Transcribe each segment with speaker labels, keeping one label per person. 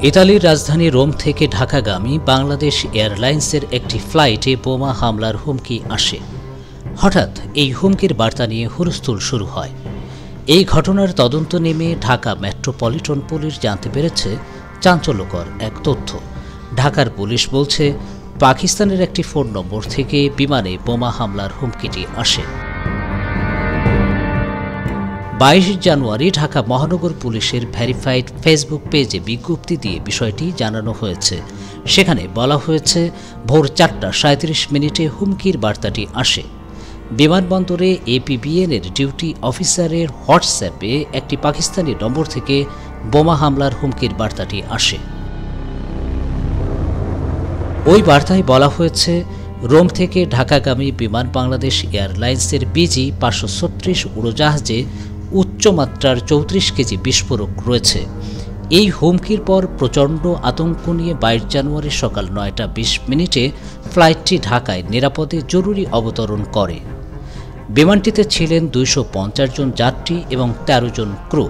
Speaker 1: ইতালির রাজধানী রোম থেকে ঢাকাগামী বাংলাদেশ এয়ারলাইন্সের একটি ফ্লাইটে বোমা হামলার হুমকি আসে। হঠাৎ এই হুমকির বার্তা নিয়ে হুলস্থুল শুরু হয়। এই ঘটনার তদন্ত নেমে ঢাকা মেট্রোপলিটন পুলিশ জানতে পেরেছে চাঞ্চল্যকর এক তথ্য। ঢাকার পুলিশ বলছে, পাকিস্তানের একটি ফোন নম্বর থেকে বিমানে বোমা হামলার হুমকিটি আসে। 22 জানুয়ারি ঢাকা মহানগর পুলিশের ভেরিফাইড ফেসবুক পেজে বিজ্ঞপ্তি দিয়ে বিষয়টি জানানো হয়েছে। সেখানে বলা হয়েছে, ভোর 4:37 হুমকির বার্তাটি আসে। বিমানবন্দরে এপিবিএনের ডিউটি অফিসারের হোয়াটসঅ্যাপে একটি পাকিস্তানি নম্বর থেকে বোমা হামলার হুমকির বার্তাটি আসে। ওই বার্তায় বলা হয়েছে, রোম থেকে ঢাকাগামী বিমান বাংলাদেশ এয়ারলাইন্সের BG 536 উড়োজাহাজে উচ্চমাত্রার 34 কেজি বিস্ফোরক রয়েছে। এই হুমকির পর প্রচণ্ড আতঙ্ক নিয়ে 22 জানুয়ারি সকাল 9:20 ফ্লাইটটি ঢাকায় নিরাপদে জরুরি অবতরণ করে। বিমানটিতে ছিলেন 250 জন যাত্রী এবং 13 জন ক্রু।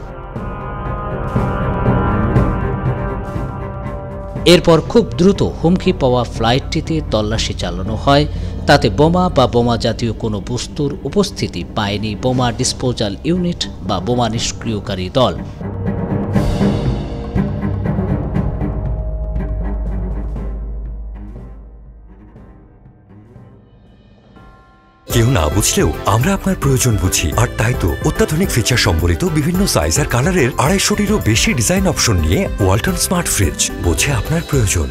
Speaker 1: এরপর খুব দ্রুত হুমকি পাওয়া ফ্লাইটটিতে তল্লাশি চালানো হয়। তাতে বোমা বা বোমা জাতীয় কোনো বস্তুর উপস্থিতি পায়নি বোমা ডিসপোজাল ইউনিট বা বোমা নিষ্ক্রিয়কারী দল।
Speaker 2: কেউ না বুঝলেও আমরা আপনার প্রয়োজন বুঝি, আর তাই তো অত্যাধুনিক ফিচার সম্বলিত বিভিন্ন সাইজ আর কালারের 250-টিরও বেশি ডিজাইন অপশন নিয়ে ওয়ালটন স্মার্ট ফ্রিজ বোঝে আপনার প্রয়োজন।